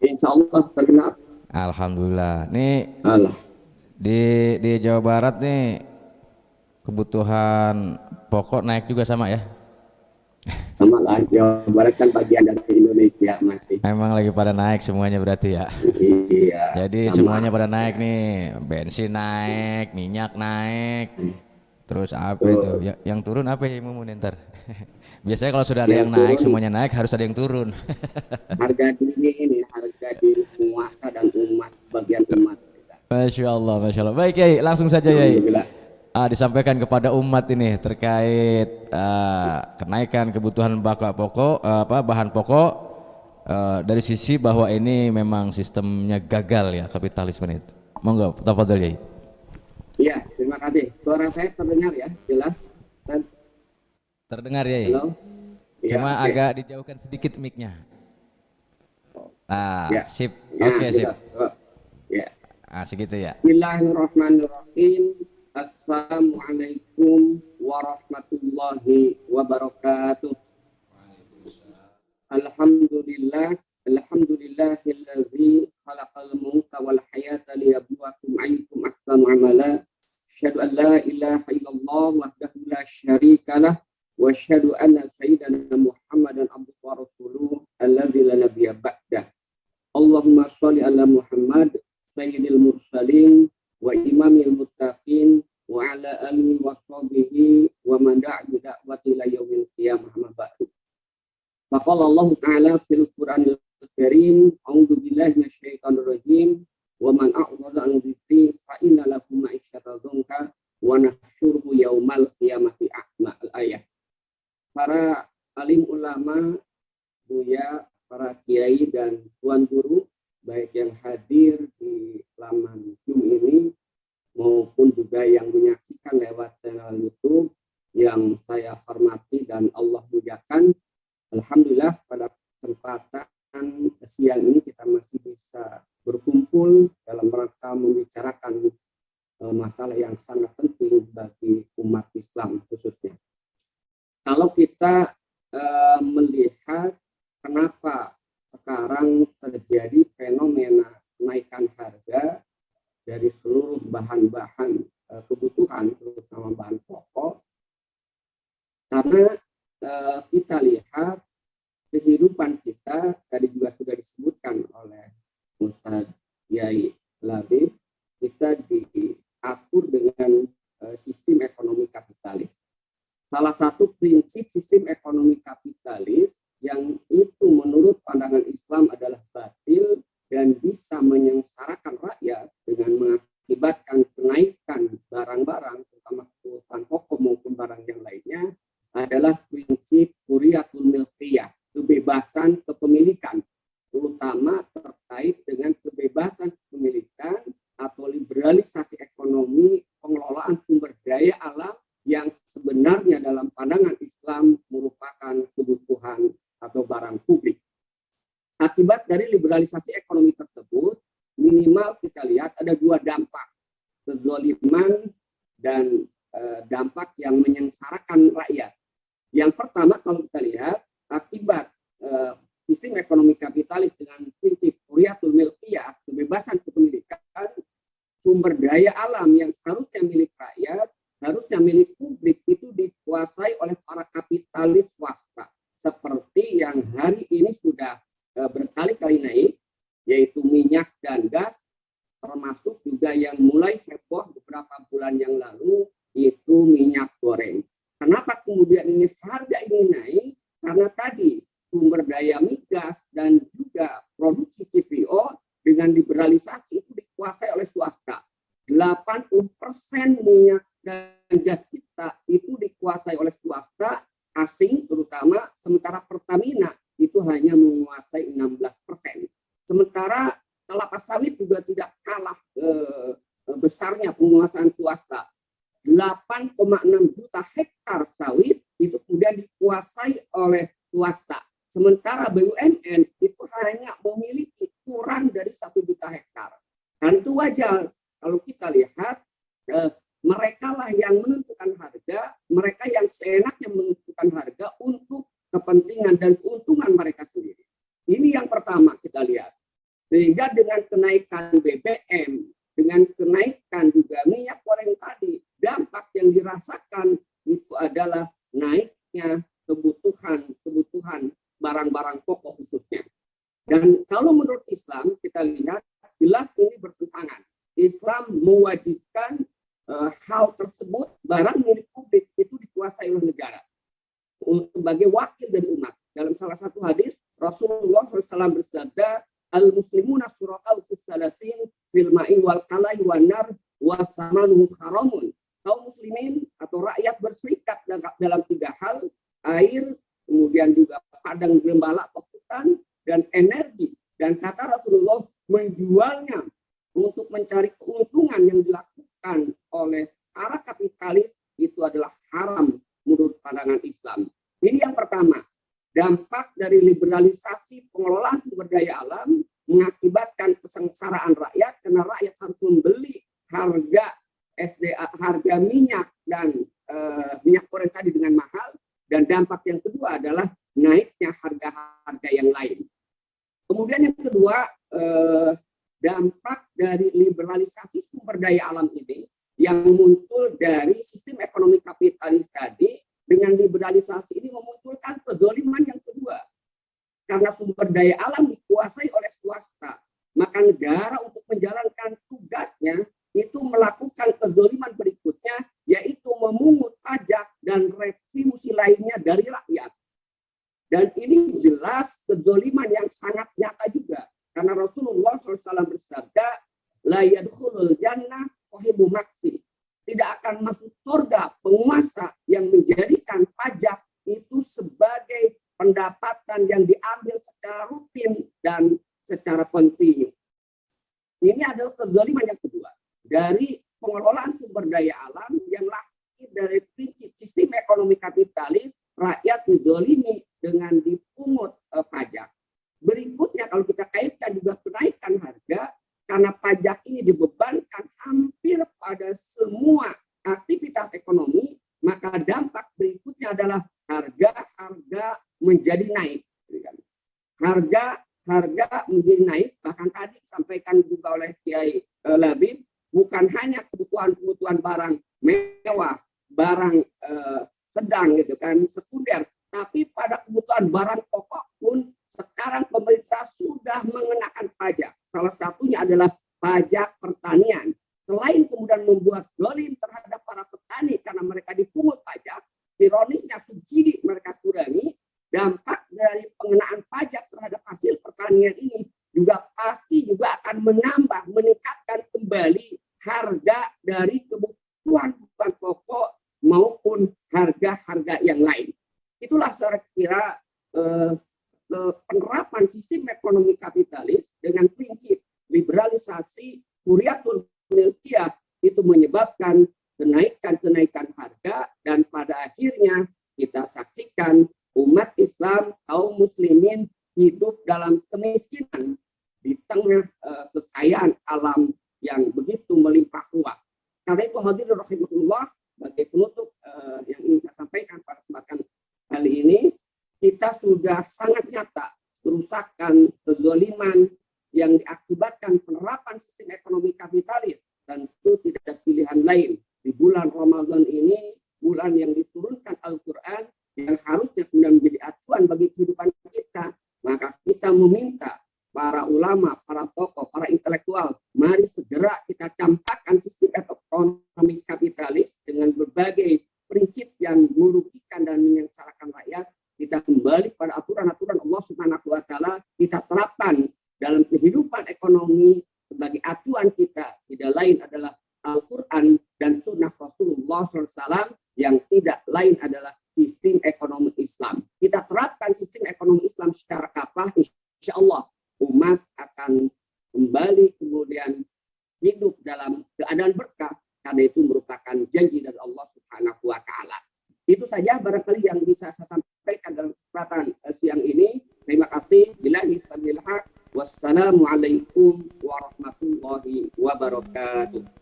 Insya Allah terkenal. Alhamdulillah. Nih Allah. di Jawa Barat nih kebutuhan pokok naik juga sama ya. Sama lah, Jawa Barat kan bagian dari Indonesia masih. Emang lagi pada naik semuanya berarti ya. Iya, Jadi sama semuanya pada naik aja. nih, bensin naik, minyak naik, terus apa itu? Tuh, Yang turun apa ya Mumun ntar? Biasanya kalau sudah ada yang yang naik, turun semuanya naik harus ada yang turun. harga diri ini, harga diri penguasa dan umat, sebagian umat kita. Masya Allah, Masya Allah. Baik Yai, langsung saja Yai. Alhamdulillah. Disampaikan kepada umat ini terkait kenaikan kebutuhan pokok, bahan pokok dari sisi bahwa ini memang sistemnya gagal ya kapitalisme itu. Monggo, tafadhol Yai. Iya, terima kasih. Suara saya terdengar ya, jelas. Dan, Terdengar Yai. halo? Iya, Cuma oke. agak dijauhkan sedikit mic-nya. Ya, Sip. ya, Oke, gitu. sip. Oh, ya. Segitu ya. Bismillahirrahmanirrahim. Assalamualaikum warahmatullahi wabarakatuh. Alhamdulillah, alhamdulillahillazi khalaqal mauta wal hayata liyabluwakum ayyukum ahsanu amala. Asyhadu an la ilaha illallah wahdahu la syarikalah wa asyhadu anna sayyidana Muhammadan abduhu wa rasuluh allazi la nabiyya ba'dah. Allahumma shalli ala Muhammad sayyidil mursalin wa imamil muttaqin wa ala alihi wa sahbihi wa man da'a bi da'wati ila yaumil qiyamah ma ba'du. Faqala Allah Ta'ala fil Qur'anil Karim, a'udzu billahi minasyaitonir rajim, wa man a'rada an dzikri fa inna lahu ma'isyatan dhanka wa nahsyuruhu yaumal qiyamati a'ma. Al-ayah. Para alim ulama, buya, para kiai dan tuan guru, baik yang hadir di laman Zoom ini maupun juga yang menyaksikan lewat channel YouTube yang saya hormati dan Allah muliakan. Alhamdulillah pada kesempatan siang ini kita masih bisa berkumpul dalam rangka membicarakan masalah yang sangat penting bagi umat Islam khususnya. Kalau kita melihat kenapa sekarang terjadi fenomena kenaikan harga dari seluruh bahan-bahan kebutuhan, terutama bahan pokok, karena kita lihat kehidupan kita tadi juga sudah disebutkan oleh Ustadz Yai Labib, kita diatur dengan sistem ekonomi kapitalis. Salah satu prinsip sistem ekonomi kapitalis yang itu menurut pandangan Islam adalah batil dan bisa menyengsarakan rakyat dengan mengakibatkan kenaikan barang-barang, terutama kebutuhan pokok maupun barang yang lainnya, adalah prinsip huriyatul milkiyah, kebebasan kepemilikan, terutama terkait dengan kebebasan kepemilikan atau liberalisasi ekonomi pengelolaan sumber daya alam yang sebenarnya dalam pandangan Islam merupakan kebutuhan atau barang publik. Akibat dari liberalisasi ekonomi tersebut, minimal kita lihat ada dua dampak, kezaliman dan dampak yang menyengsarakan rakyat. Yang pertama kalau kita lihat akibat sistem ekonomi kapitalis dengan prinsip huriyatul milkiyah, kebebasan kepemilikan, sumber daya alam yang harusnya milik rakyat, harusnya milik publik itu dikuasai oleh para kapitalis swasta. Seperti yang hari ini sudah berkali-kali naik, yaitu minyak dan gas, termasuk juga yang mulai heboh beberapa bulan yang lalu, itu minyak goreng. Kenapa kemudian ini harga ini naik? Karena tadi sumber daya migas dan juga produksi CPO dengan liberalisasi itu dikuasai oleh swasta. 80% minyak dan gas kita itu dikuasai oleh swasta asing terutama, sementara Pertamina itu hanya menguasai 16%. Sementara kelapa sawit juga tidak kalah besarnya penguasaan swasta. 8,6 juta hektar sawit itu kemudian dikuasai oleh swasta. Sementara BUMN itu hanya memiliki kurang dari 1 juta hektar. Dan itu wajar kalau kita lihat mereka lah yang menentukan harga, mereka yang seenaknya menentukan harga untuk kepentingan dan keuntungan mereka sendiri. Ini yang pertama kita lihat. Sehingga dengan kenaikan BBM, dengan kenaikan juga minyak goreng tadi, dampak yang dirasakan itu adalah naiknya kebutuhan barang-barang pokok khususnya. Dan kalau menurut Islam kita lihat jelas ini bertentangan. Islam mewajibkan hal tersebut, barang milik publik itu dikuasai oleh negara sebagai wakil dari umat. Dalam salah satu hadis Rasulullah SAW bersabda, al-muslimuna syuraka'u fis salasin fil ma'i wal kalai wan nar wasamanu haramun. Kaum muslimin atau rakyat berserikat dalam 3 hal, air, kemudian juga padang gembala hutan, dan energi. Dan kata Rasulullah, menjualnya untuk mencari keuntungan yang dilakukan oleh para kapitalis itu adalah haram menurut pandangan Islam. Ini yang pertama, dampak dari liberalisasi pengelolaan sumber daya alam mengakibatkan kesengsaraan rakyat karena rakyat harus membeli harga minyak dan minyak goreng tadi dengan mahal. Dan dampak yang kedua adalah naiknya harga-harga yang lain. Kemudian yang kedua, dampak dari liberalisasi sumber daya alam ini yang muncul dari sistem ekonomi kapitalis tadi, dengan liberalisasi ini memunculkan kezaliman yang kedua. Karena sumber daya alam dikuasai oleh swasta, maka negara untuk menjalankan tugasnya itu melakukan kezaliman berikutnya, yaitu memungut pajak dan retribusi lainnya dari rakyat. Dan ini jelas kezaliman yang sangat nyata juga. Karena Rasulullah SAW bersabda, la yadkhulul jannah wahibu maksi. Tidak akan masuk surga penguasa yang menjadikan pajak itu sebagai pendapatan yang diambil secara rutin dan secara kontinu. Ini adalah kezaliman yang kedua. Dari pengelolaan sumber daya alam yang lahir dari prinsip sistem ekonomi kapitalis, rakyat dizalimi dengan dipungut pajak. Berikutnya kalau kita kaitkan juga kenaikan harga, karena pajak ini dibebankan hampir pada semua aktivitas ekonomi, maka dampak berikutnya adalah harga menjadi naik. Harga menjadi naik, bahkan tadi disampaikan juga oleh Kiai Labib, bukan hanya kebutuhan barang mewah, barang sedang gitu kan, sekunder, tapi pada kebutuhan barang pokok pun sekarang pemerintah sudah mengenakan pajak. Salah satunya adalah pajak pertanian. Selain kemudian membuat zalim terhadap para petani karena mereka dipungut pajak, ironisnya subsidi mereka kurangi, dampak dari pengenaan pajak terhadap hasil pertanian ini juga pasti juga akan meningkatkan kembali harga dari kebutuhan pokok maupun harga-harga yang lain. Itulah saya kira penerapan sistem ekonomi kapitalis dengan prinsip liberalisasi huriyatul milkiyah itu menyebabkan kenaikan harga, dan pada akhirnya kita saksikan umat Islam, kaum muslimin hidup dalam kemiskinan di tengah kekayaan alam yang begitu melimpah ruah. Karena itu hadirin rahimahullah, sebagai penutup yang ingin saya sampaikan pada kesempatan kali ini, kita sudah sangat nyata kerusakan, kezaliman yang diakibatkan penerapan sistem ekonomi kapitalis. Tentu tidak ada pilihan lain. Di bulan Ramadan ini, bulan yang diturunkan Al-Quran, yang harusnya kemudian menjadi acuan bagi kehidupan kita, maka kita meminta para ulama, para tokoh, para intelektual, mari segera kita campakkan sistem ekonomi kapitalis dengan berbagai prinsip yang merugikan dan menyengsarakan rakyat. Kita kembali pada aturan-aturan Allah Subhanahu wa Ta'ala, kita terapkan dalam kehidupan ekonomi sebagai acuan kita. Tidak lain adalah Al-Quran dan Sunnah Rasulullah SAW, yang tidak lain adalah sistem ekonomi Islam. Kita terapkan sistem ekonomi Islam secara kafah, insya Allah umat akan kembali kemudian hidup dalam keadaan berkah, karena itu merupakan janji dari Allah Subhanahu wa Ta'ala. Itu saja barangkali yang bisa saya sampaikan dalam kesempatan siang ini. Terima kasih. Billahi taufiq. Wassalamualaikum warahmatullahi wabarakatuh.